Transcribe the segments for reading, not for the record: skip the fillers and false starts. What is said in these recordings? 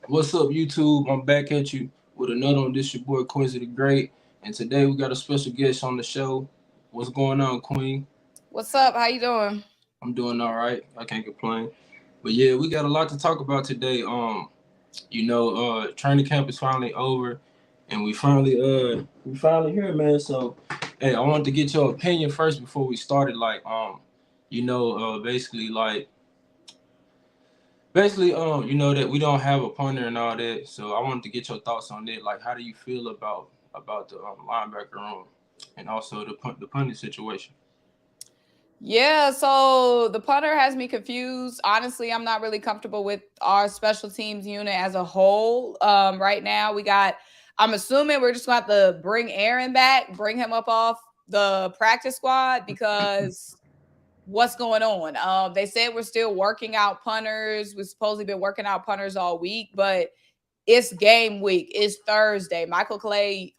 What's up, YouTube? I'm back at you with another one. This your boy QuezyTheGreat, and today we got a special guest on the show. What's going on, Queen? What's up? How you doing? I'm doing all right. I can't complain. But yeah, we got a lot to talk about today. Training camp is finally over, and we finally here, man. So, hey, I wanted to get your opinion first before we started. Basically, that we don't have a punter and all that. So I wanted to get your thoughts on that. Like, how do you feel about the linebacker room and also the punting situation? Yeah, so the punter has me confused. Honestly, I'm not really comfortable with our special teams unit as a whole. Right now, I'm assuming we're just going to have to bring Aaron back, bring him up off the practice squad because what's going on? They said we're still working out punters. We've supposedly been working out punters all week, but it's game week. It's Thursday. Michael Clay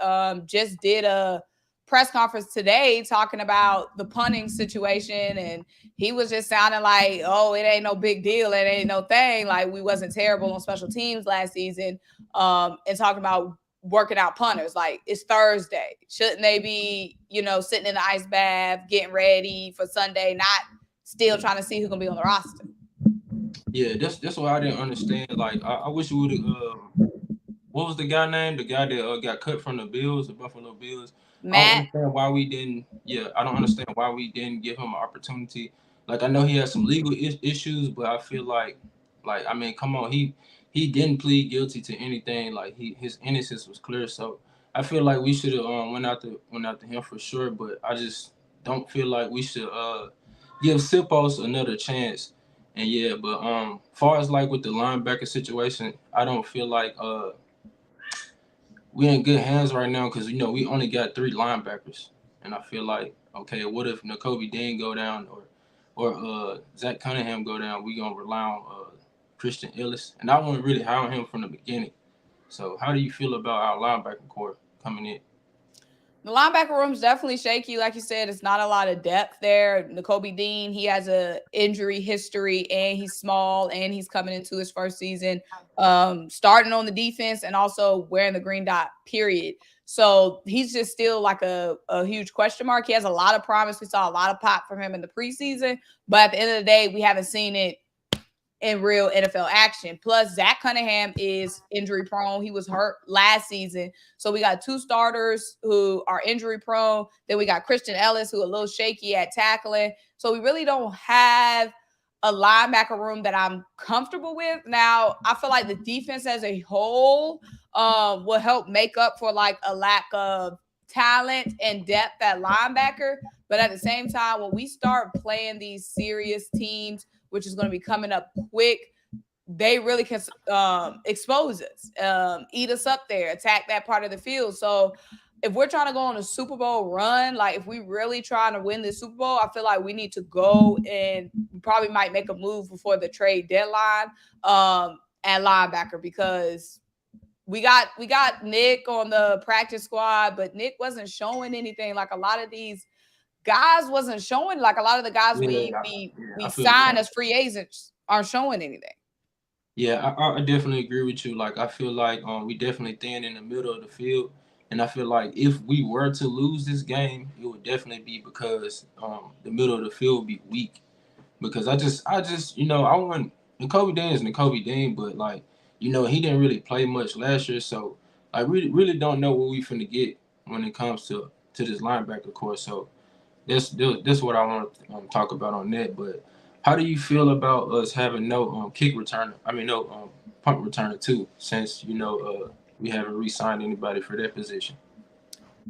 just did a press conference today talking about the punting situation, and he was just sounding like, oh, it ain't no big deal. It ain't no thing. Like we wasn't terrible on special teams last season, and talking about working out punters. Like it's Thursday. Shouldn't they be, sitting in the ice bath, getting ready for Sunday, not still trying to see who's gonna be on the roster? Yeah, that's what I didn't understand. Like, I wish you would have. What was the guy name? The guy that got cut from the Bills, the Buffalo Bills. I don't Matt. understand why we didn't. Yeah, I don't understand why we didn't give him an opportunity. Like, I know he has some legal issues, but I feel like I mean, come on, he didn't plead guilty to anything. Like his innocence was clear. So I feel like we should have went after him for sure. But I just don't feel like we should give Sipos another chance. And yeah, but far as like with the linebacker situation, I don't feel like we in good hands right now because we only got three linebackers, and I feel like okay, what if N'Kobe Dean go down or Zach Cunningham go down? We gonna rely on Christian Ellis, and I wasn't really high on him from the beginning. So how do you feel about our linebacker core coming in? The linebacker room's definitely shaky. Like you said, it's not a lot of depth there. N'Kobe Dean, he has a injury history and he's small and he's coming into his first season, starting on the defense and also wearing the green dot, period. So he's just still like a huge question mark. He has a lot of promise. We saw a lot of pop from him in the preseason, but at the end of the day, we haven't seen it in real NFL action. Plus, Zach Cunningham is injury prone. He was hurt last season. So we got two starters who are injury prone. Then we got Christian Ellis, who a little shaky at tackling. So we really don't have a linebacker room that I'm comfortable with. Now, I feel like the defense as a whole will help make up for like a lack of talent and depth at linebacker. But at the same time, when we start playing these serious teams, which is going to be coming up quick, they really can expose us, eat us up there, attack that part of the field. So if we're trying to go on a Super Bowl run, like if we really trying to win the Super Bowl, I feel like we need to go and probably might make a move before the trade deadline at linebacker because we got Nick on the practice squad, but Nick wasn't showing anything. Like a lot of these guys wasn't showing. Like a lot of the guys Yeah, we I feel the signed same. as free agents aren't showing anything. Yeah, I definitely agree with you. Like, I feel like we definitely thin in the middle of the field, and I feel like if we were to lose this game, it would definitely be because the middle of the field would be weak. Because I just I want N'Kobe Dean is N'Kobe Dean, but like he didn't really play much last year, so I really don't know what we finna get when it comes to this linebacker course. So that's what I want to talk about on that. But how do you feel about us having no kick returner? I mean no punt returner too, since we haven't re-signed anybody for that position.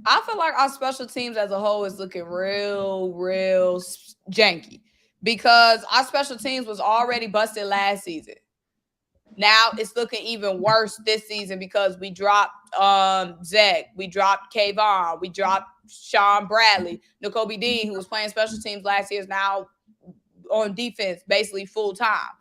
I feel like our special teams as a whole is looking real janky because our special teams was already busted last season. Now it's looking even worse this season because we dropped Zach, we dropped Kayvon, we dropped Sean Bradley, N'Kobe Dean, who was playing special teams last year, is now on defense basically full time.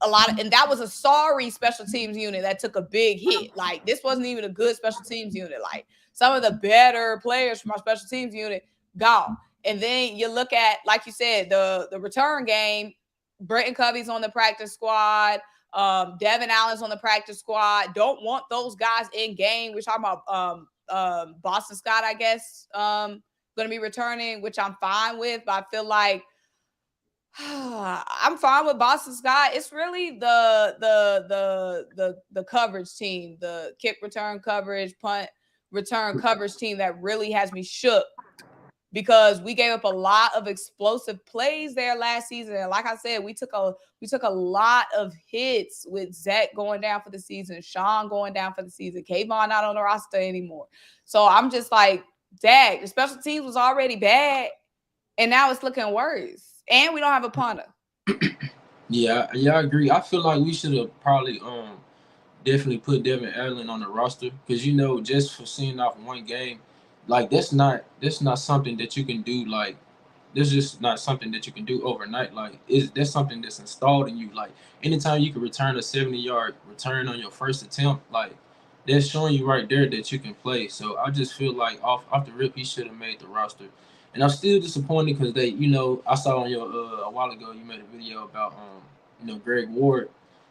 And that was a sorry special teams unit that took a big hit. Like this wasn't even a good special teams unit. Like some of the better players from our special teams unit gone. And then you look at, like you said, the return game. Brenton Covey's on the practice squad. Devin Allen's on the practice squad. Don't want those guys in game. We're talking about Boston Scott, I guess, going to be returning, which I'm fine with. But I feel like I'm fine with Boston Scott. It's really the coverage team, the kick return coverage, punt return coverage team that really has me shook, because we gave up a lot of explosive plays there last season. And like I said, we took a lot of hits with Zach going down for the season, Sean going down for the season, Kayvon not on the roster anymore. So I'm just like, dang, the special teams was already bad, and now it's looking worse. And we don't have a punter. Yeah, I agree. I feel like we should have probably definitely put Devin Allen on the roster, because just for seeing off one game, like that's not something that you can do. Like, that's just not something that you can do overnight. Like, that's something that's installed in you. Like, anytime you can return a 70-yard return on your first attempt, like, that's showing you right there that you can play. So I just feel like off the rip, he should have made the roster. And I'm still disappointed because I saw on your a while ago you made a video about Greg Ward.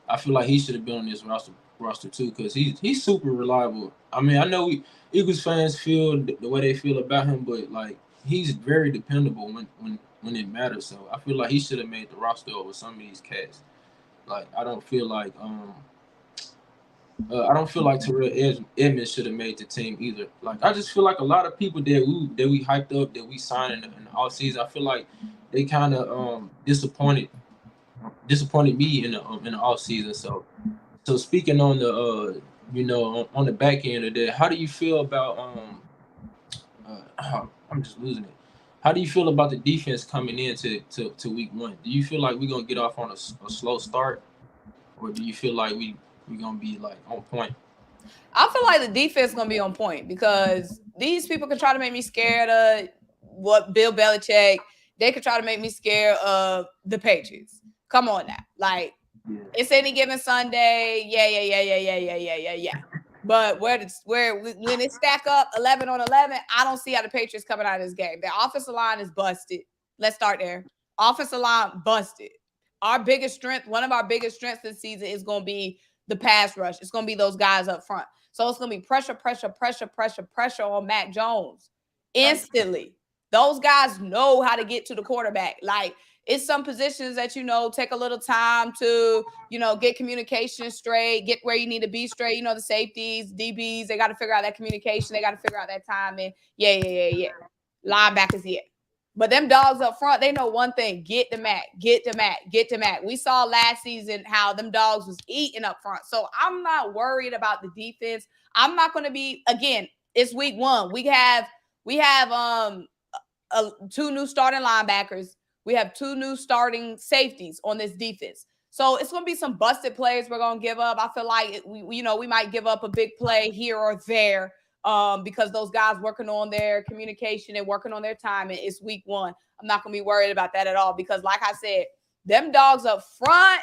I feel like he should have been on this roster too, because he's super reliable. I mean, I know Eagles fans feel the way they feel about him, but like, he's very dependable when it matters. So I feel like he should have made the roster over some of these cats. Like, I don't feel like Terrell Edmonds should have made the team either. Like, I just feel like a lot of people that we hyped up, that we signed in the offseason, I feel like they kind of disappointed me in the offseason. So speaking on the on the back end of that, how do you feel about I'm just losing it. How do you feel about the defense coming into to week one? Do you feel like we're gonna get off on a slow start, or do you feel like we gonna be like on point? I feel like the defense is gonna be on point, because these people can try to make me scared of what Bill Belichick. They could try to make me scared of the Patriots. Come on now, like, Yeah. it's any given Sunday. Yeah. But when it stack up 11-on-11, I don't see how the Patriots coming out of this game. Their offensive line is busted. Let's start there. Offensive line busted. One of our biggest strengths this season is going to be the pass rush. It's going to be those guys up front. So it's going to be pressure on Mac Jones instantly. Those guys know how to get to the quarterback. Like, it's some positions that, take a little time to, get communication straight, get where you need to be straight. The safeties, DBs, they got to figure out that communication. They got to figure out that timing. Yeah. Linebackers, yeah. But them dogs up front, they know one thing: get the Mac. We saw last season how them dogs was eating up front. So I'm not worried about the defense. I'm not going to be, again, it's week one. We have two new starting linebackers. We have two new starting safeties on this defense. So it's going to be some busted plays we're going to give up. I feel like we might give up a big play here or there, because those guys working on their communication and working on their time. And it's week one. I'm not going to be worried about that at all, because like I said, them dogs up front,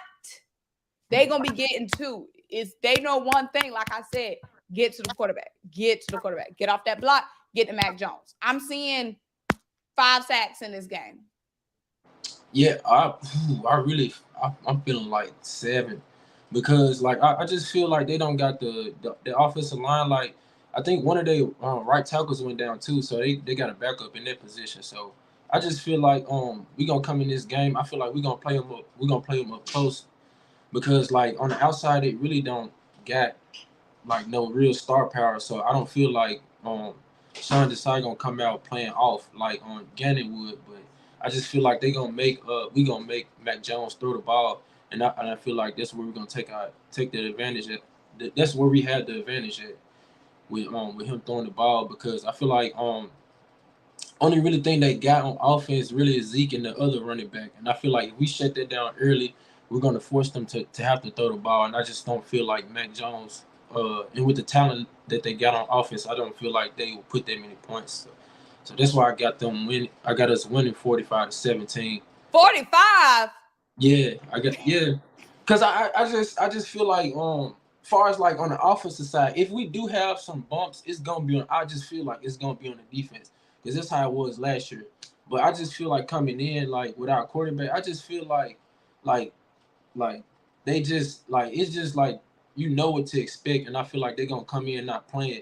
they going to be getting to it. They know one thing, like I said: get to the quarterback. Get off that block. Get to Mac Jones. I'm seeing 5 sacks in this game. Yeah, I'm feeling like 7, because like I just feel like they don't got the offensive line. Like, I think one of their right tackles went down too, so they got a backup in that position. So I just feel like we gonna come in this game. I feel like we gonna play them up. We gonna play them up close, because like on the outside they really don't got like no real star power. So I don't feel like Sean Desai gonna come out playing off like Gannon would, but I just feel like we gonna make Mac Jones throw the ball, and I feel like that's where we're gonna take the advantage at. That's where we had the advantage at with him throwing the ball, because I feel like only really thing they got on offense really is Zeke and the other running back, and I feel like if we shut that down early, we're gonna force them to have to throw the ball, and I just don't feel like Mac Jones. And with the talent that they got on offense, I don't feel like they will put that many points. So that's why I got them win. I got us winning 45-17. 45. Yeah, because I just feel like far as like on the offensive side, if we do have some bumps, it's gonna be on. I just feel like it's gonna be on the defense, because that's how it was last year. But I just feel like coming in like without quarterback, I just feel like like like they just like it's just like you know what to expect, and I feel like they're gonna come in not playing.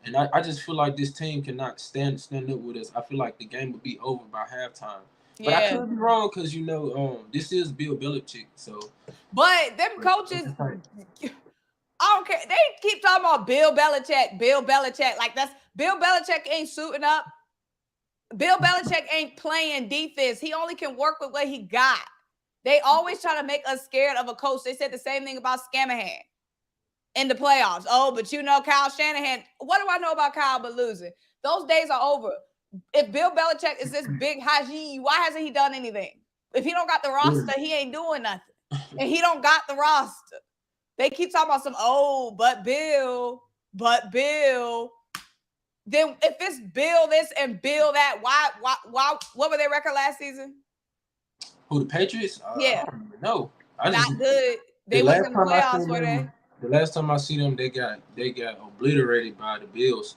And I just feel like this team cannot stand up with us. I feel like the game would be over by halftime. But I Yeah. could be wrong because this is Bill Belichick, so But them coaches, I don't care. They keep talking about Bill Belichick, Bill Belichick. Like that's Bill Belichick ain't suiting up. Bill Belichick ain't playing defense. He only can work with what he got. They always try to make us scared of a coach. They said the same thing about Scamahan in the playoffs. Oh, but you know Kyle Shanahan. What do I know about Kyle but losing? Those days are over. If Bill Belichick is this big haji, why hasn't he done anything? If he don't got the roster, he ain't doing nothing. And he don't got the roster. They keep talking about but Bill. Then if it's Bill this and Bill that, why, what were their record last season? Who, the Patriots? Yeah. I don't even know. Not good. They wasn't in the playoffs, were they? The last time I see them, they got obliterated by the Bills,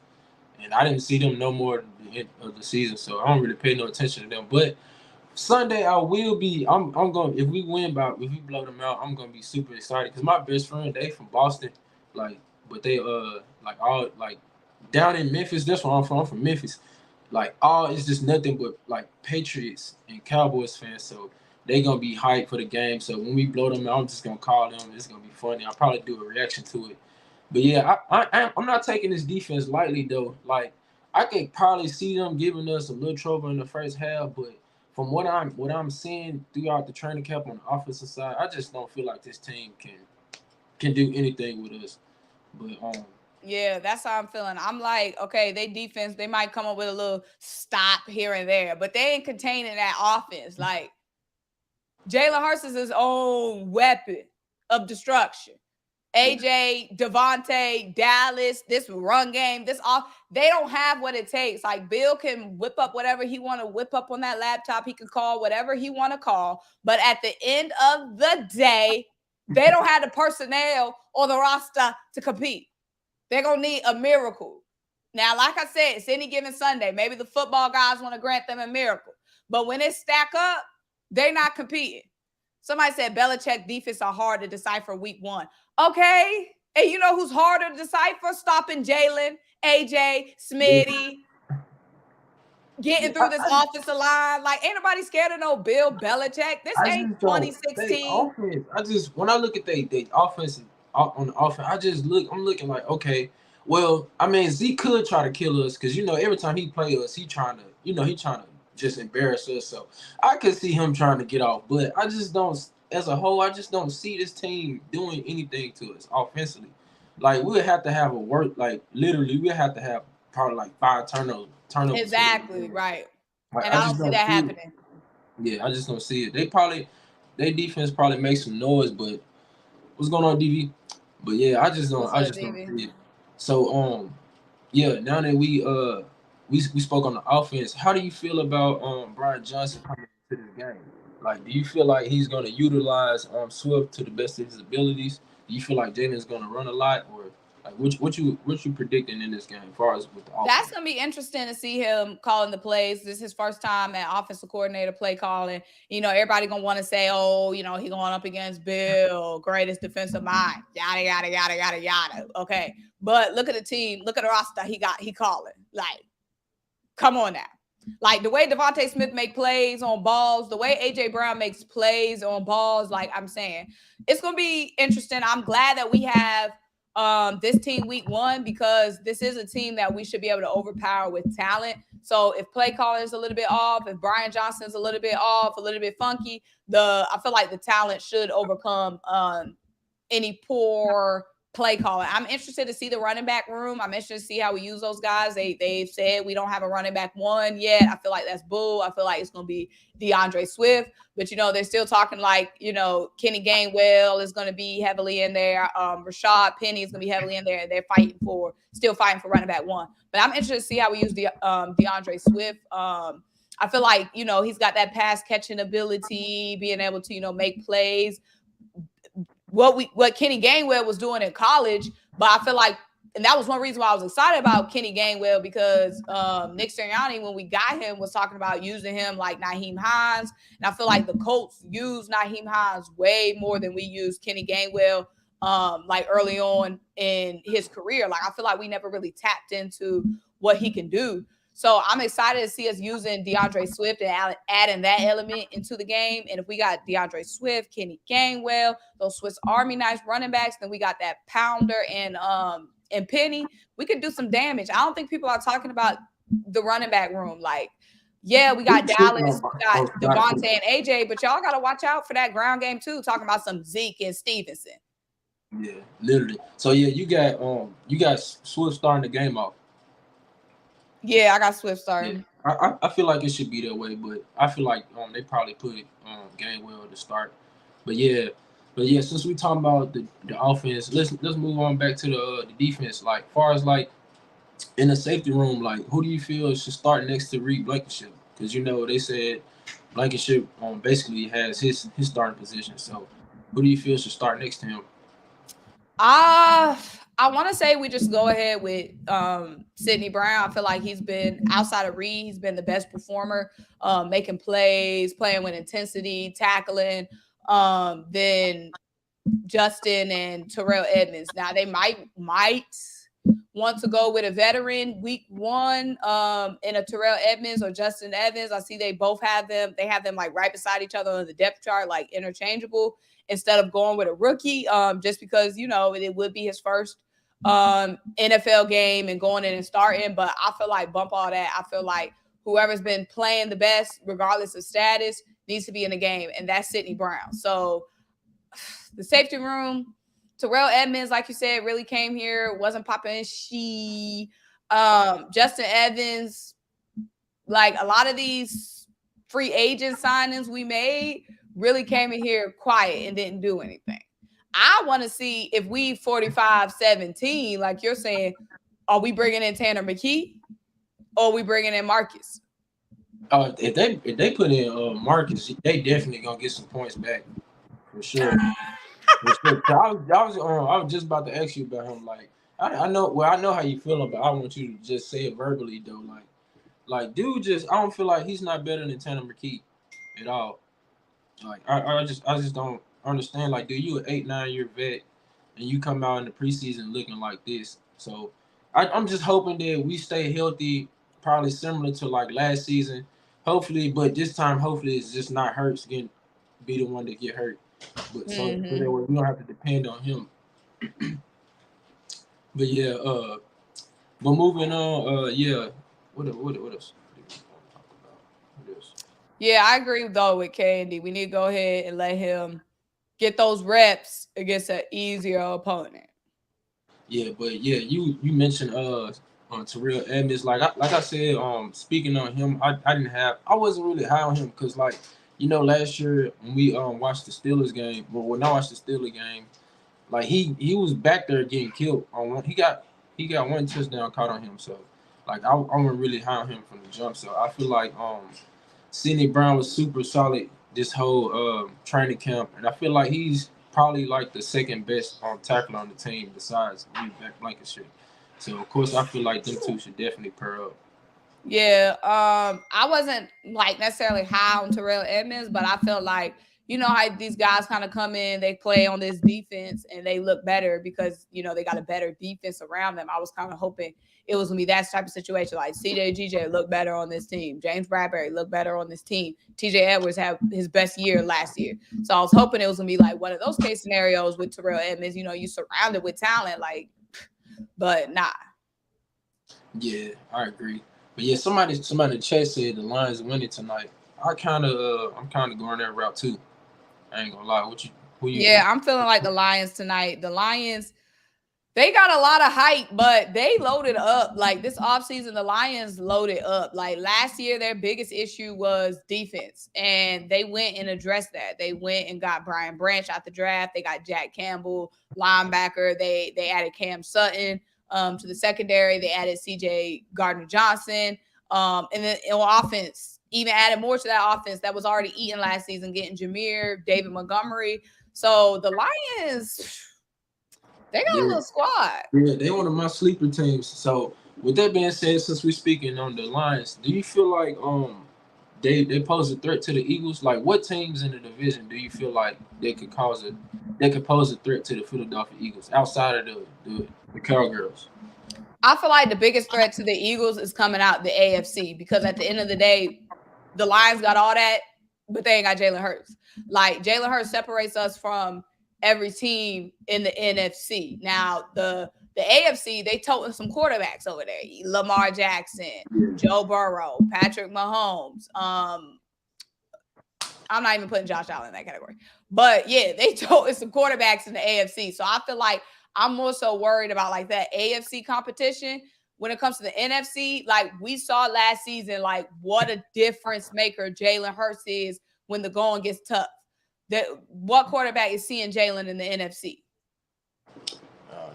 and I didn't see them no more at the end of the season, so I don't really pay no attention to them. But Sunday, I will be. I'm going. If we blow them out, I'm gonna be super excited because my best friend, they from Boston, but they all down in Memphis. That's where I'm from. I'm from Memphis. It's just nothing but Patriots and Cowboys fans. So they gonna be hyped for the game. So when we blow them out, I'm just gonna call them. It's gonna be funny. I'll probably do a reaction to it. But yeah, I'm not taking this defense lightly though. I could probably see them giving us a little trouble in the first half, but from what I'm seeing throughout the training camp on the offensive side, I just don't feel like this team can do anything with us. But yeah, that's how I'm feeling. I'm like, okay, they defense, they might come up with a little stop here and there, but they ain't containing that offense. Like Jalen Hurts is his own weapon of destruction. AJ, Devontae, Dallas, this run game, they don't have what it takes. Like Bill can whip up whatever he want to whip up on that laptop. He can call whatever he want to call. But at the end of the day, they don't have the personnel or the roster to compete. They're going to need a miracle. Now, like I said, it's any given Sunday. Maybe the football guys want to grant them a miracle. But when it stack up, they're not competing. Somebody said Belichick defense are hard to decipher week one. Okay. And you know who's harder to decipher? Stopping Jalen, AJ, Smitty, getting through this offensive line. Like, ain't nobody scared of no Bill Belichick. This ain't 2016. When I look at the offense on the offense, I'm looking like, okay, well, I mean, Zeke could try to kill us because every time he play us, he trying to just embarrass us. So I could see him trying to get off, but I just don't. As a whole, I just don't see this team doing anything to us offensively. Like we'll have to have literally, we'll have to have probably 5 turnovers. Exactly, right. And I don't see that happening. Yeah, I just don't see it. Their defense probably makes some noise, but what's going on, DV? But yeah, I just don't see it. So yeah, now that we spoke on the offense, how do you feel about Brian Johnson coming into this game? Like, do you feel like he's going to utilize Swift to the best of his abilities? Do you feel like Jalen's going to run a lot, or like what you predicting in this game as far as with the offense? That's gonna be interesting to see him calling the plays. This is his first time at offensive coordinator play calling. Everybody gonna want to say, oh, he going up against Bill, greatest defensive mind, yada yada yada yada yada. Okay, but look at the team, look at the roster he calling. Like, come on now. Like the way Devontae Smith make plays on balls, the way AJ Brown makes plays on balls, like I'm saying, it's gonna be interesting. I'm glad that we have this team week one because this is a team that we should be able to overpower with talent. So if play calling is a little bit off, if Brian Johnson's a little bit off, a little bit funky, I feel like the talent should overcome any poor play calling. I'm interested to see the running back room. I'm interested to see how we use those guys. They've said we don't have a running back one yet. I feel like that's bull. I feel like it's going to be DeAndre Swift, but they're still talking like, Kenny Gainwell is going to be heavily in there. Rashad Penny is going to be heavily in there, and they're still fighting for running back one. But I'm interested to see how we use the DeAndre Swift. I feel like, he's got that pass catching ability, being able to, make plays. What Kenny Gainwell was doing in college, but I feel like and that was one reason why I was excited about Kenny Gainwell, because Nick Sirianni, when we got him, was talking about using him like Nyheim Hines. And I feel like the Colts use Nyheim Hines way more than we use Kenny Gainwell like early on in his career. Like, I feel like we never really tapped into what he can do. So I'm excited to see us using DeAndre Swift and adding that element into the game. And if we got DeAndre Swift, Kenny Gainwell, those Swiss Army knife running backs, then we got that Pounder and Penny, we could do some damage. I don't think people are talking about the running back room. Like, yeah, we got Dallas, we got Devontae and AJ, but y'all got to watch out for that ground game too. Talking about some Zeke and Stevenson. Yeah, literally. So yeah, you got Swift starting the game off. Yeah, I got Swift starting. Yeah. I feel like it should be that way, but I feel like they probably put Gainwell to start. But yeah, since we talking about the offense, let's move on back to the defense. Like, far as like in the safety room, like, who do you feel should start next to Reed Blankenship? Because they said Blankenship basically has his starting position. So who do you feel should start next to him? I want to say we just go ahead with Sidney Brown. I feel like he's been, outside of Reed, he's been the best performer, making plays, playing with intensity, tackling. Then Justin and Terrell Edmonds. Now they might want to go with a veteran week one in a Terrell Edmonds or Justin Evans. I see they both have them. They have them like right beside each other on the depth chart, like interchangeable, instead of going with a rookie, just because, it would be his first NFL game and going in and starting. But I feel like bump all that. I feel like whoever's been playing the best, regardless of status, needs to be in the game, and that's Sidney Brown. So the safety room, Terrell Edmonds, like you said, really came here, wasn't popping. Justin Evans, like a lot of these free agent signings we made really came in here quiet and didn't do anything. I want to see if we 45-17, like you're saying, are we bringing in Tanner McKee or are we bringing in Marcus? If they put in Marcus, they definitely gonna get some points back for sure. I was just about to ask you about him. Like, I know how you feel about. I want you to just say it verbally though. Like dude, I don't feel like he's not better than Tanner McKee at all. Like, I just don't understand. Like, dude, you an 8-9 year vet, and you come out in the preseason looking like this. So I'm just hoping that we stay healthy, probably similar to like last season. Hopefully, but this time, hopefully, it's just not Hurts be the one to get hurt. But so that way we don't have to depend on him. But yeah, but moving on, yeah. What else? Yeah, I agree though with Candy. We need to go ahead and let him get those reps against an easier opponent. Yeah, but yeah, you mentioned on Terrell Edmonds. Like I said, speaking on him, I wasn't really high on him because, like, last year when we watched the Steelers game, well, when I watched the Steelers game, like he was back there getting killed on one. He got one touchdown caught on him. So like I wasn't really high on him from the jump. So I feel like Sidney Brown was super solid this whole training camp, and I feel like he's probably like the second best tackler on the team besides Reed Blankenship. So of course I feel like them two should definitely pair up. Yeah, I wasn't like necessarily high on Terrell Edmonds, but I felt like, how these guys kind of come in, they play on this defense and they look better because, they got a better defense around them. I was kind of hoping it was going to be that type of situation. Like CJ looked better on this team. James Bradbury looked better on this team. TJ Edwards had his best year last year. So I was hoping it was going to be like one of those case scenarios with Terrell Edmonds, you surrounded with talent, like, but nah. Yeah, I agree. But yeah, somebody in the chat said the Lions winning tonight. I'm kind of going that route too. I ain't gonna lie. Who you? Yeah, I'm feeling like the Lions tonight. The Lions, they got a lot of hype, but they loaded up. Like this offseason, the Lions loaded up. Like last year, their biggest issue was defense, and they went and addressed that. They went and got Brian Branch out the draft. They got Jack Campbell, linebacker. They added Cam Sutton to the secondary. They added CJ Gardner-Johnson. And then on offense, even added more to that offense that was already eating last season, getting Jameer, David Montgomery. So the Lions, They got a little squad. Yeah, they one of my sleeper teams. So with that being said, since we speaking on the Lions, do you feel like they pose a threat to the Eagles? Like what teams in the division do you feel like they could pose a threat to the Philadelphia Eagles outside of the Cowgirls? I feel like the biggest threat to the Eagles is coming out the AFC because at the end of the day, the Lions got all that, but they ain't got Jalen Hurts. Like Jalen Hurts separates us from every team in the NFC. Now the AFC, they toting some quarterbacks over there. Lamar Jackson, Joe Burrow, Patrick Mahomes. I'm not even putting Josh Allen in that category. But yeah, they toting some quarterbacks in the AFC. So I feel like I'm more so worried about like that AFC competition. When it comes to the NFC, like we saw last season, like what a difference maker Jalen Hurts is when the going gets tough. What quarterback is seeing Jalen in the NFC?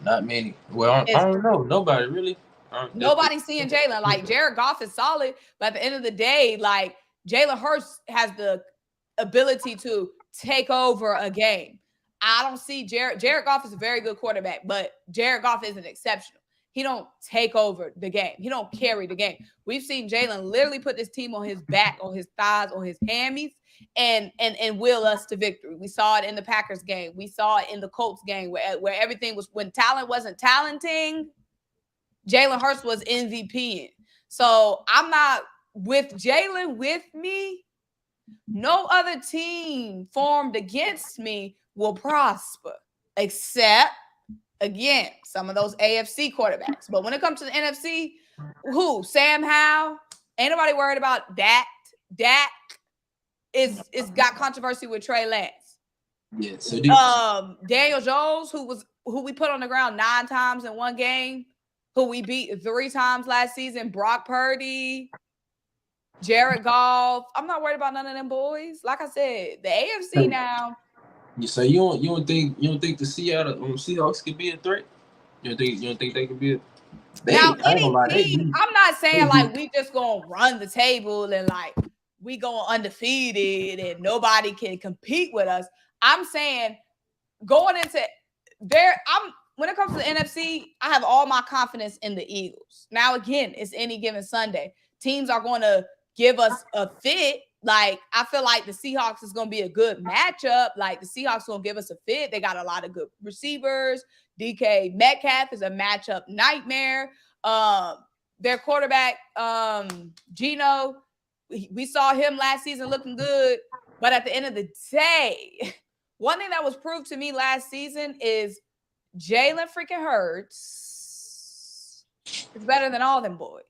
Not many. Well, I don't know. Nobody really. Nobody's seeing Jalen. Like Jared Goff is solid, but at the end of the day, like Jalen Hurts has the ability to take over a game. I don't see Jared Goff is a very good quarterback, but Jared Goff isn't exceptional. He don't take over the game. He don't carry the game. We've seen Jalen literally put this team on his back, on his thighs, on his hammies, and will us to victory. We saw it in the Packers game. We saw it in the Colts game where everything was when talent wasn't talenting. Jalen Hurts was MVP. So I'm not with Jalen with me. No other team formed against me will prosper, except again, some of those AFC quarterbacks. But when it comes to the NFC, who? Sam Howell? Ain't nobody worried about that. Dak is got controversy with Trey Lance. Yeah. So Daniel Jones, who we put on the ground 9 times in one game, who we beat 3 times last season. Brock Purdy, Jared Goff. I'm not worried about none of them boys. Like I said, the AFC now. So you don't think the Seahawks could be a threat? You don't think they could be a now any team, I'm not saying like we just gonna run the table and like we going undefeated and nobody can compete with us. I'm saying going into there, when it comes to the NFC, I have all my confidence in the Eagles. Now again, it's any given Sunday. Teams are going to give us a fit. Like, I feel like the Seahawks is going to be a good matchup. Like, the Seahawks going to give us a fit. They got a lot of good receivers. DK Metcalf is a matchup nightmare. Their quarterback, Geno, we saw him last season looking good. But at the end of the day, one thing that was proved to me last season is Jalen freaking Hurts is better than all them boys.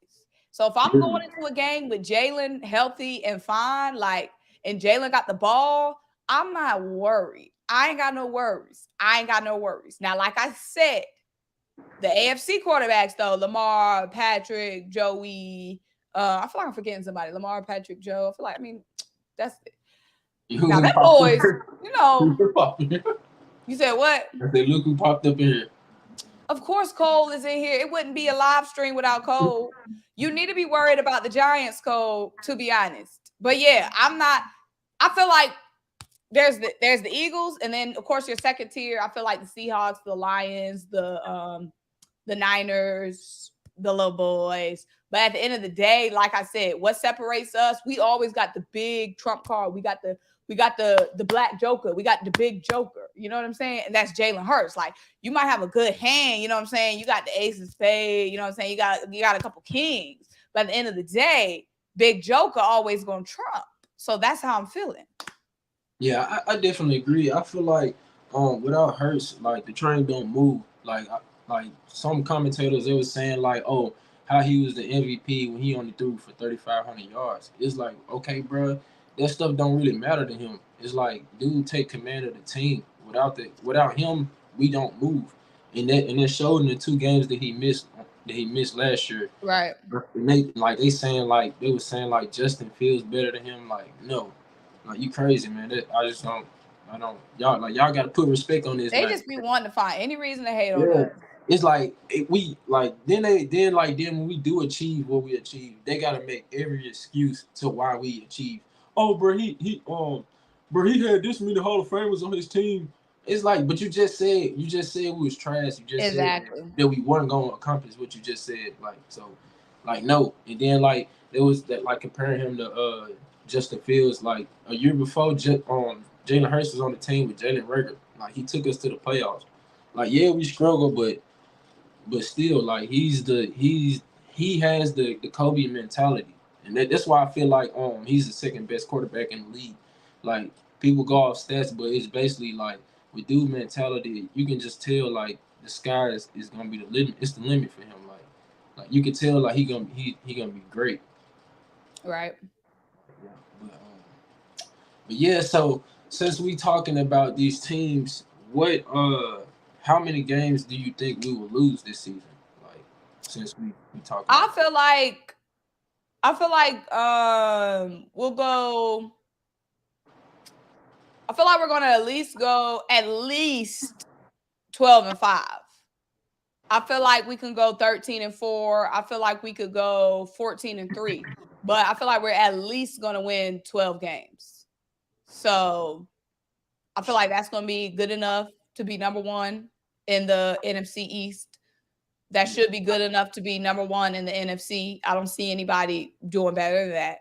So if I'm going into a game with Jalen healthy and fine, like, and Jalen got the ball, I'm not worried. I ain't got no worries. Now, like I said, the AFC quarterbacks, though, Lamar, Patrick, Joey, I feel like I'm forgetting somebody. Lamar, Patrick, Joe. That's it. Now, them boys, you know. You said what? I said, look who popped up in here. Of course, Cole is in here. It wouldn't be a live stream without Cole. You need to be worried about the Giants, Cole, to be honest. But yeah, I'm not. I feel like there's the Eagles, and then of course your second tier. I feel like the Seahawks, the Lions, the Niners, the little boys. But at the end of the day, like I said, what separates us? We always got the big trump card. We got the black joker. We got the big joker. You know what I'm saying? And that's Jalen Hurts. Like, you might have a good hand. You know what I'm saying? You got the ace of spades. You know what I'm saying? You got a couple kings. But at the end of the day, big joker always going to trump. So that's how I'm feeling. Yeah, I definitely agree. I feel like without Hurts, like the train don't move. Like some commentators, they were saying like, oh, how he was the MVP when he only threw for 3,500 yards. It's like, okay, bro, that stuff don't really matter to him. It's like, dude, take command of the team. Without him, we don't move. And that showed in the 2 games that he missed last year. Right. And they were saying like Justin Fields better than him. Like, no. Like, you crazy, man. Y'all got to put respect on this. They just be wanting to find any reason to hate on us. It's like then when we do achieve what we achieve, they gotta make every excuse to why we achieve. Oh, bro, he had this many Hall of Famers on his team, it's like, but you just said we was trash. You just said Exactly. that we weren't going to accomplish what you just said. Like so, like no. And then like there was that like comparing him to Justin Fields. Like a year before, Jalen Hurts was on the team with Jalen Rager. Like he took us to the playoffs. Like yeah, we struggled, but still, like he has the Kobe mentality, and that's why I feel like he's the second best quarterback in the league. Like people go off stats, but it's basically like with dude mentality, you can just tell like the sky is gonna be the limit. It's the limit for him. Like you can tell like he gonna be great. Right. Yeah, but yeah. So since we talking about these teams, what how many games do you think we will lose this season? Like since we talking I about feel like we'll go. I feel like we're gonna at least go at least 12-5. I feel like we can go 13-4. I feel like we could go 14-3. But I feel like we're at least gonna win 12 games. So I feel like that's gonna be good enough to be number one in the NFC East. That should be good enough to be number one in the NFC. I don't see anybody doing better than that.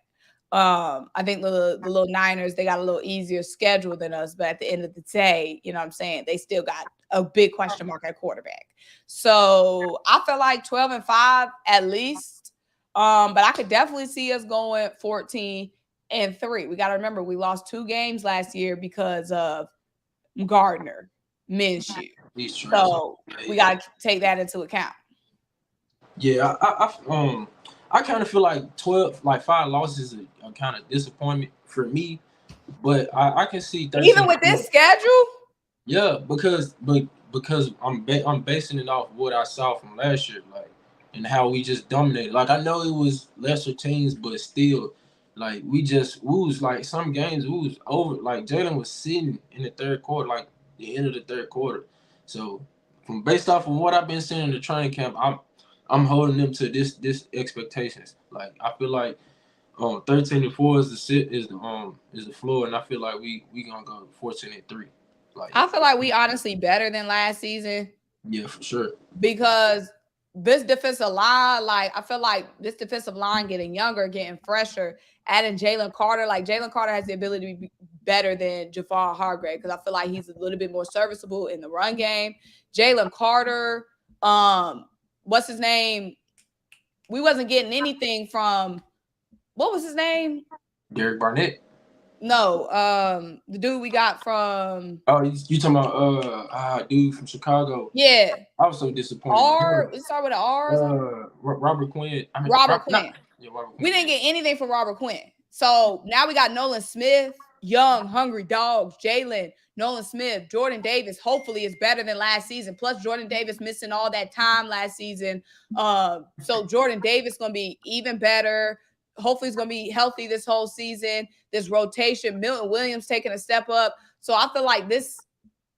I think the little Niners, they got a little easier schedule than us, but at the end of the day, you know what I'm saying, they still got a big question mark at quarterback. So I feel like 12-5 at least. But I could definitely see us going 14-3. We got to remember we lost 2 games last year because of Gardner Minshew. these trash? So we got to take that into account. Yeah, I kind of feel like 12, like 5 losses is a kind of disappointment for me, but I can see Even 13 with and this 4. schedule, Yeah, because I'm basing it off what I saw from last year, like and how we just dominated. Like I know it was lesser teams, but still, like we was like some games we was over. Like Jalen was sitting in the third quarter, like the end of the third quarter. So from based off of what I've been seeing in the training camp, I'm holding them to this expectations. Like I feel like 13-4 is the floor, and I feel like we gonna go 14-3. Like I feel like we honestly better than last season yeah, for sure. because this defensive line, like I feel like this defensive line getting younger, getting fresher, adding Jalen Carter. Like Jalen Carter has the ability to be better than Jafar Hargrave because I feel like he's a little bit more serviceable in the run game. Jalen Carter, what's his name? We wasn't getting anything from what was his name? Derek Barnett. No, the dude we got from Oh, you talking about dude from Chicago? yeah, I was so disappointed with R. him. It started with an R or something. Robert Quinn. I mean, Robert Quinn. not yeah, Robert We Quinn. didn't get anything from Robert Quinn. So now we got Nolan Smith, young, hungry dogs, Jalen, Nolan Smith, Jordan Davis. Hopefully, is better than last season. Plus, Jordan Davis missing all that time last season. So Jordan Davis gonna be even better. Hopefully, he's gonna be healthy this whole season. This rotation, Milton Williams taking a step up. So I feel like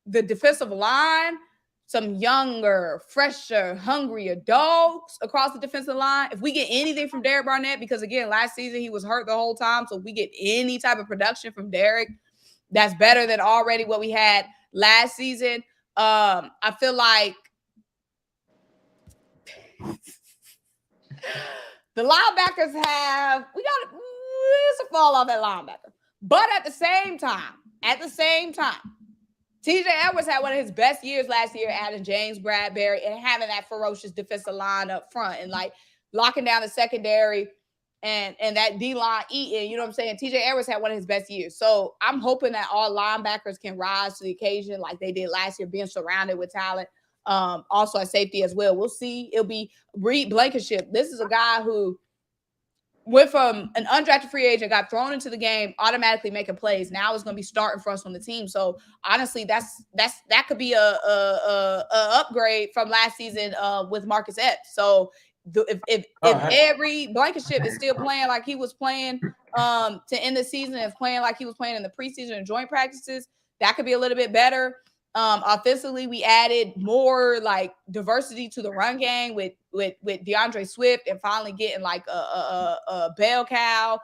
the defensive line, some younger, fresher, hungrier dogs across the defensive line. If we get anything from Derek Barnett, because again, last season he was hurt the whole time. So if we get any type of production from Derek, that's better than already what we had last season. I feel like the linebackers we got it's a fall off at linebacker. But at the same time, TJ Edwards had one of his best years last year, adding James Bradbury and having that ferocious defensive line up front and like locking down the secondary and that D line eating. You know what I'm saying? TJ Edwards had one of his best years. So I'm hoping that all linebackers can rise to the occasion like they did last year, being surrounded with talent. Also at safety as well. We'll see. It'll be Reed Blankenship. This is a guy who went from an undrafted free agent, got thrown into the game, automatically making plays. Now it's going to be starting for us on the team. So honestly, that could be a upgrade from last season with Marcus Epps. So if every Blankenship is still playing like he was playing to end the season, is playing like he was playing in the preseason and joint practices, that could be a little bit better. Offensively, we added more like diversity to the run game with DeAndre Swift and finally getting like a bell cow,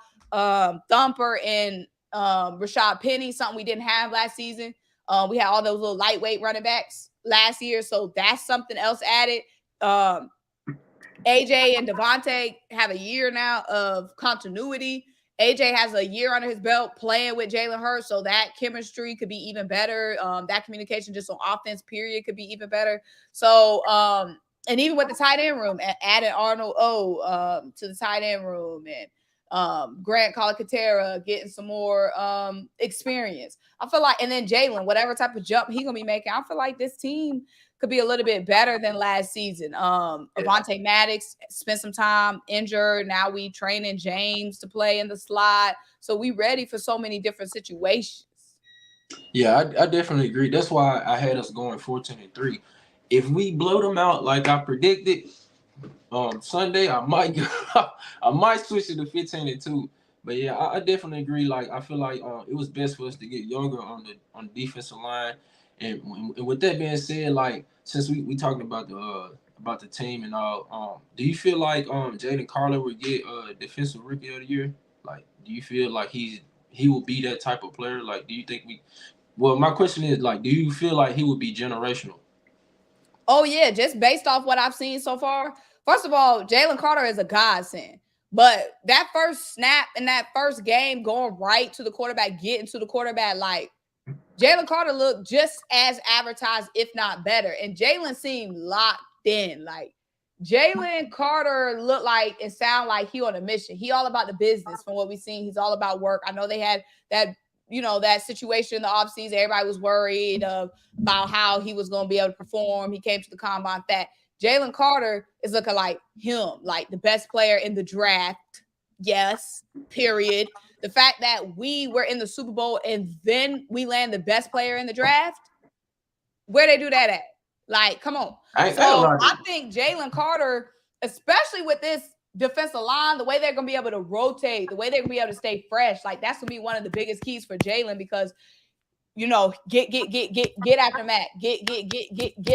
thumper and Rashad Penny, something we didn't have last season. We had all those little lightweight running backs last year, so that's something else added. AJ and Devontae have a year now of continuity. AJ has a year under his belt playing with Jalen Hurts, so that chemistry could be even better. That communication just on offense, period, could be even better. So, and even with the tight end room, adding Arnold to the tight end room, and Grant Calcaterra getting some more experience. I feel like, and then Jalen, whatever type of jump he gonna be making, I feel like this team could be a little bit better than last season. Avonte Maddox spent some time injured. Now we training James to play in the slot. So we ready for so many different situations. Yeah, I definitely agree. That's why I had us going 14-3. If we blow them out like I predicted, Sunday I might I might switch it to 15-2. But yeah, I definitely agree. Like I feel like it was best for us to get younger on the defensive line. And with that being said, like since we talking about the team and all, do you feel like Jalen Carter would get defensive rookie of the year? Like, do you feel like he will be that type of player? Like, do you think we? Well, my question is like, do you feel like he would be generational? Oh yeah, just based off what I've seen so far. First of all, Jalen Carter is a godsend. But that first snap in that first game, going right to the quarterback, getting to the quarterback, like Jalen Carter looked just as advertised, if not better. And Jalen seemed locked in. Like Jalen Carter looked like and sound like he on a mission. He all about the business from what we've seen. He's all about work. I know they had that, that situation in the offseason. Everybody was worried about how he was going to be able to perform. He came to the combine fat. Jalen Carter is looking like him, like the best player in the draft. Yes, period. The fact that we were in the Super Bowl and then we land the best player in the draft, where they do that at? Like, come on. I think Jalen Carter, especially with this defensive line, the way they're going to be able to rotate, the way they're going to be able to stay fresh, like that's going to be one of the biggest keys for Jalen because get after Matt, get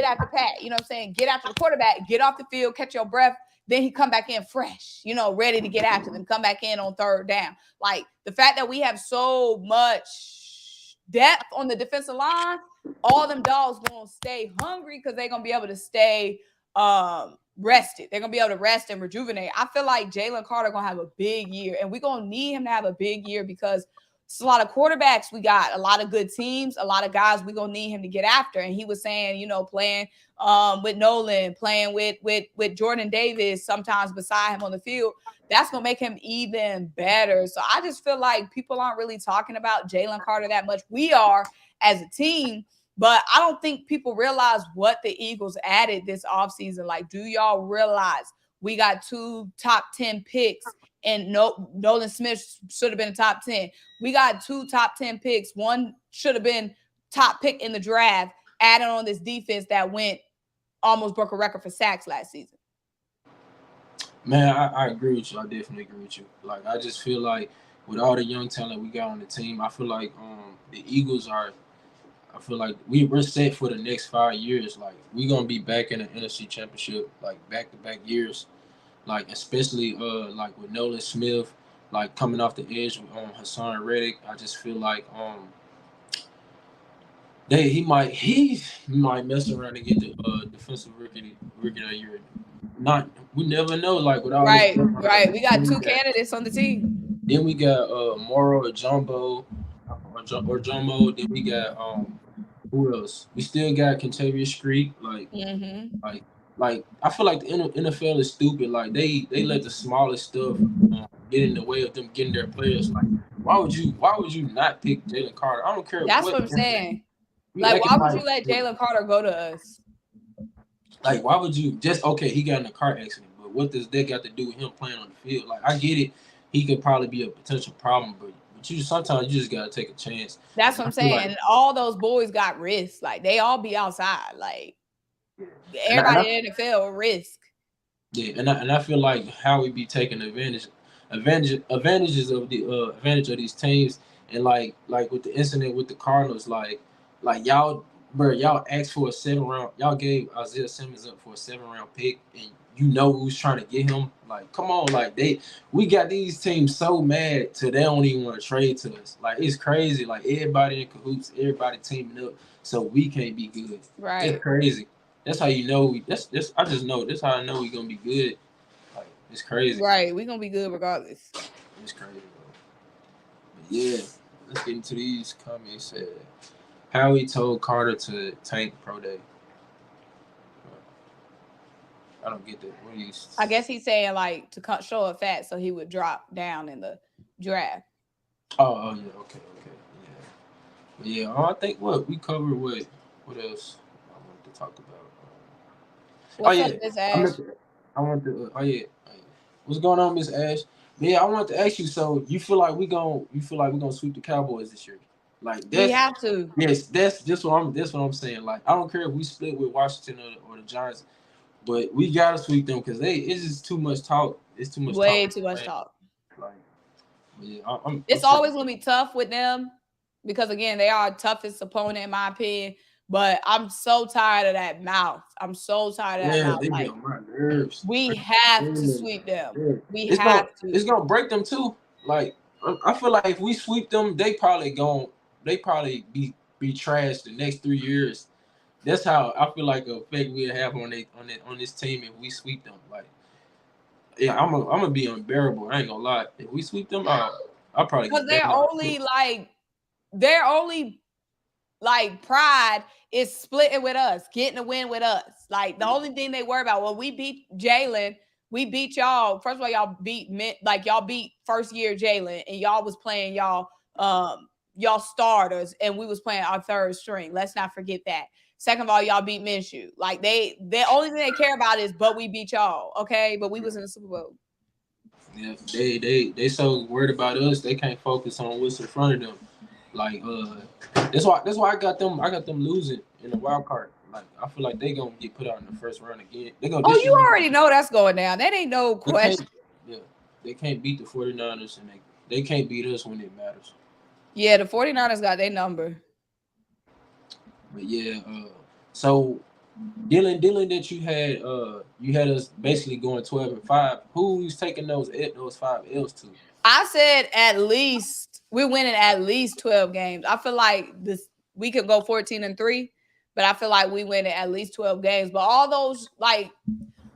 after Pat. You know what I'm saying? Get after the quarterback, get off the field, catch your breath. Then he come back in fresh, ready to get after them, come back in on third down. Like the fact that we have so much depth on the defensive line, all them dogs going to stay hungry because they're going to be able to stay rested. They're going to be able to rest and rejuvenate. I feel like Jalen Carter going to have a big year, and we're going to need him to have a big year because it's a lot of quarterbacks. We got a lot of good teams, a lot of guys we're going to need him to get after. And he was saying, playing with Nolan, playing with Jordan Davis, sometimes beside him on the field, that's going to make him even better. So I just feel like people aren't really talking about Jalen Carter that much. We are as a team, but I don't think people realize what the Eagles added this offseason. Like, do y'all realize we got 2 top 10 picks? And Nolan Smith should have been a top 10. We got 2 top 10 picks. One should have been top pick in the draft, adding on this defense that almost broke a record for sacks last season. Man, I agree with you. I definitely agree with you. Like, I just feel like with all the young talent we got on the team, I feel like the Eagles are – I feel like we're set for the next 5 years. Like, we're going to be back in the NFC Championship, like, back-to-back years. Like, especially like with Nolan Smith, like coming off the edge with Hassan Reddick, I just feel like he might mess around and get the defensive rookie of the year. We never know. Like with all right. We got 2 candidates on the team. Then we got Moro or Jumbo or Jumbo. Then we got who else? We still got Kentavious Street. Like I feel like the NFL is stupid. Like they let the smallest stuff get in the way of them getting their players. Like why would you not pick Jalen Carter? I don't care. That's what I'm saying. Like why would you let Jalen Carter go to us? Like why would you he got in a car accident, but what does that got to do with him playing on the field? Like I get it, he could probably be a potential problem, but sometimes you just gotta take a chance. That's what I'm saying. Like, and all those boys got risks. Like they all be outside. Like everybody in the NFL risk. Yeah, and I feel like how we be taking advantages of these teams, and like with the incident with the Cardinals, like y'all asked for a 7th round, y'all gave Isaiah Simmons up for a 7th round pick, and you know who's trying to get him. Like, come on, like we got these teams so mad till they don't even want to trade to us. Like, it's crazy. Like, everybody in cahoots, everybody teaming up so we can't be good. Right. It's crazy. That's how you know. That's I just know. That's how I know we gonna be good. Like, it's crazy. Right. We gonna be good regardless. It's crazy, bro. But yeah, let's get into these comments. Howie told Carter to tank pro day. I don't get that. What are you? I guess he's saying like to show a fat so he would drop down in the draft. Oh yeah, okay, yeah. But yeah, I think we covered what else I wanted to talk about. What's up, Miss Ash? I want to. Oh yeah. What's going on, Miss Ash? Yeah, I wanted to ask you. So you feel like we're gonna sweep the Cowboys this year? Like we have to. Yes, that's just what I'm saying. Like, I don't care if we split with Washington or the Giants, but we gotta sweep them because it's just too much talk. It's too much. Way too much talk. Like, yeah, it's always gonna be tough with them because again they are our toughest opponent in my opinion. But I'm so tired of that mouth. I'm so tired of that mouth. They get on my nerves. We have to sweep them. We have to. It's gonna break them too. Like, I feel like if we sweep them, they probably be trashed the next 3 years. That's how I feel like the effect we'll have on this team if we sweep them. Like, yeah, I'm gonna be unbearable. I ain't gonna lie. If we sweep them out, I'll probably because their only pride is splitting with us, getting a win with us. Like, the only thing they worry about, when we beat Jalen, we beat y'all. First of all, y'all beat first year Jalen, and y'all was playing y'all starters, and we was playing our third string. Let's not forget that. Second of all, y'all beat Minshew. Like, the only thing they care about is, but we beat y'all, okay? But we was in the Super Bowl. Yeah, they so worried about us, they can't focus on what's in front of them. Like, that's why I got them losing in the wild card. Like, I feel like they gonna get put out in the first round again. You already know that's going down. That ain't no question. They can't beat the 49ers, and they can't beat us when it matters. Yeah, the 49ers got their number. But yeah, so Dylan, that you had us basically going 12-5. Who's taking those 5 L's to? I said at least we're winning at least 12 games. I feel like we could go 14-3, but I feel like we win at least 12 games. But all those, like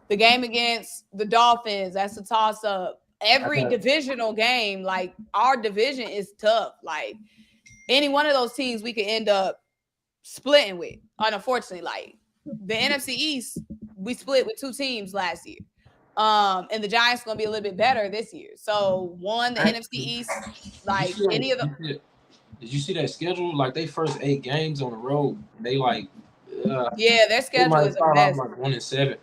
the game against the Dolphins, that's a toss up. Every divisional game, like our division is tough. Like any one of those teams we could end up splitting with. Unfortunately, like the NFC East, we split with 2 teams last year. And the Giants are gonna be a little bit better this year. So the NFC East, like any of them. Did you see that schedule? Like, they first 8 games on the road, they like their schedule is a mess. Like 1-7.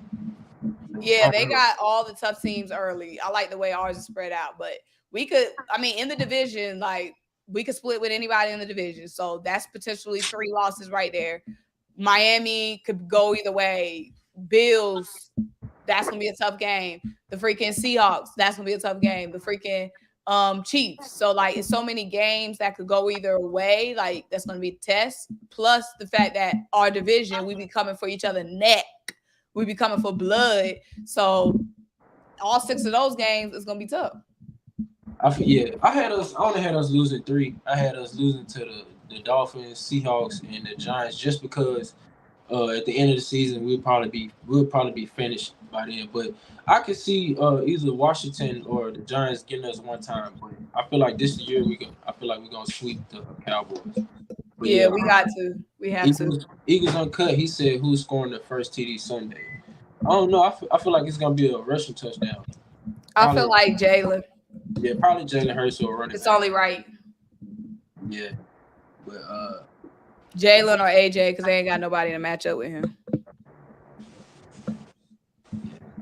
Yeah, they got all the tough teams early. I like the way ours is spread out, but we could, in the division, like we could split with anybody in the division. So that's potentially 3 losses right there. Miami could go either way. Bills, that's gonna be a tough game. The freaking Seahawks, that's gonna be a tough game. The freaking Chiefs. So like, it's so many games that could go either way. Like, that's gonna be a test. Plus the fact that our division, we be coming for each other neck. We be coming for blood. So all 6 of those games is gonna be tough. I only had us losing 3. I had us losing to the Dolphins, Seahawks, and the Giants just because at the end of the season we'll probably be finished by then. But I could see either Washington or the Giants getting us one time. But I feel like this year we're gonna sweep the Cowboys. But we got to. We have to. Eagles Uncut, he said, who's scoring the first TD Sunday? I don't know. I feel like it's gonna be a rushing touchdown. I feel like Jalen. Yeah, probably Jalen Hurts or running. It's only right. Yeah, but Jalen or AJ, because they ain't got nobody to match up with him.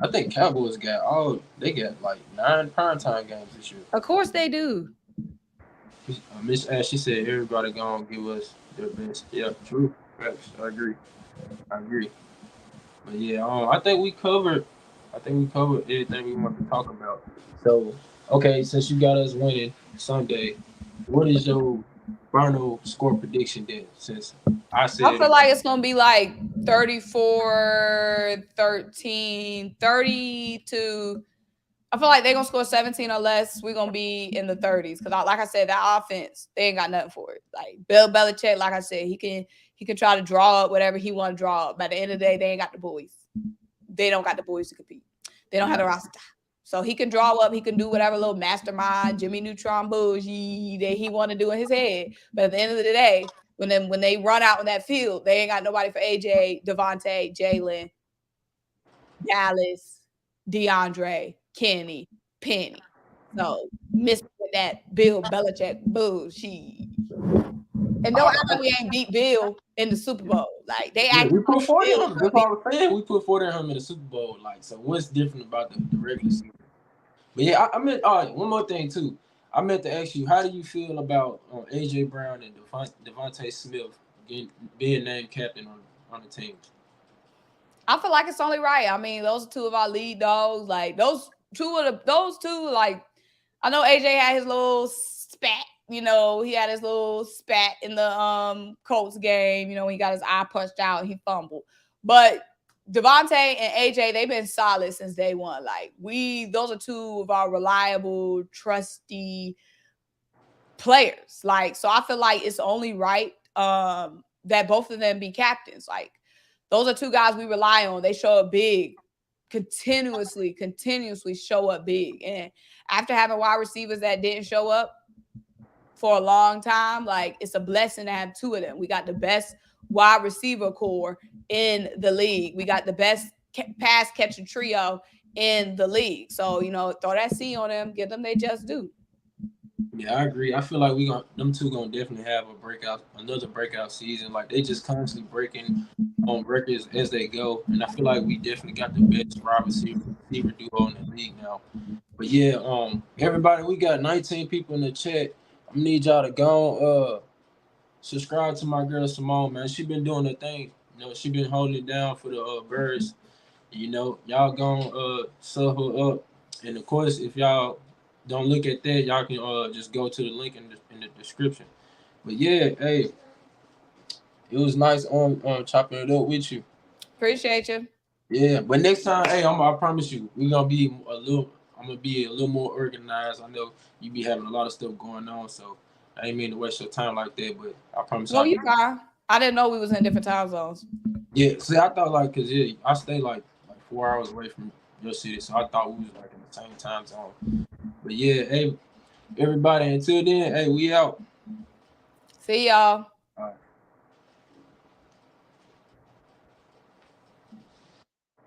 I think Cowboys got like 9 primetime games this year. Of course they do. Miss Ash, she said everybody gonna give us their best. Yeah, true. Facts. I agree. But yeah, I think we covered everything we want to talk about. So, okay, since you got us winning Sunday, what is your final score prediction then? Since I I said feel it. like it's going to be like 34-13, 30 to. I feel like they're going to score 17 or less. We're going to be in the 30s. Because, like I said, that offense, they ain't got nothing for it. Like, Bill Belichick, like I said, he can try to draw up whatever he want to draw up. By the end of the day, they ain't got the boys. They don't got the boys to compete. They don't have the roster. So he can draw up. He can do whatever little mastermind, Jimmy Neutron bullshit that he want to do in his head. But at the end of the day, when they run out in that field, they ain't got nobody for AJ, Devontae, Jalen, Dallas, DeAndre, Kenny, Penny. So missing that Bill Belichick bullshit. And don't act like we ain't beat Bill in the Super Bowl. Like they Yeah, actually we put 40 Bill on him. That's all I'm saying. We put 40 on him in the Super Bowl. Like, so what's different about the regular season? But yeah, I meant one more thing too. I meant to ask you, how do you feel about AJ Brown and Devontae Smith being named captain on the team? I feel like it's only right. I mean, those are two of our lead dogs. Like those two, like I know AJ had his little spat. You know, he had his little spat in the Colts game. You know, he got his eye punched out and he fumbled. But Devontae and AJ, they've been solid since day one. Like those are two of our reliable, trusty players. Like, so I feel like it's only right that both of them be captains. Like, those are two guys we rely on. They show up big, continuously show up big. And after having wide receivers that didn't show up for a long time, like it's a blessing to have two of them. We got the best wide receiver core in the league. We got the best pass catching trio in the league. So, you know, throw that C on them, give them they just do. Yeah, I agree. I feel like them two gonna definitely have another breakout season. Like they just constantly breaking on records as they go, and I feel like we definitely got the best wide receiver duo in the league now. But yeah, everybody, we got 19 people in the chat. I need y'all to go subscribe to my girl Symone, man. She been doing her thing. You know, she been holding it down for the birds. You know, y'all gonna sub her up, and of course, if y'all don't look at that, y'all can just go to the link in the description. But yeah, hey, it was nice on chopping it up with you. Appreciate you. Yeah, but next time, hey, I promise you, we're gonna be a little. I'm gonna be a little more organized. I know you be having a lot of stuff going on, so I ain't mean to waste your time like that. But I promise No, I'll you be. fine. I didn't know we was in different time zones. Yeah, see, I thought like, cause yeah, I stay like 4 hours away from your city, so I thought we was like in the same time zone. But yeah, hey, everybody, until then, hey, we out. See y'all.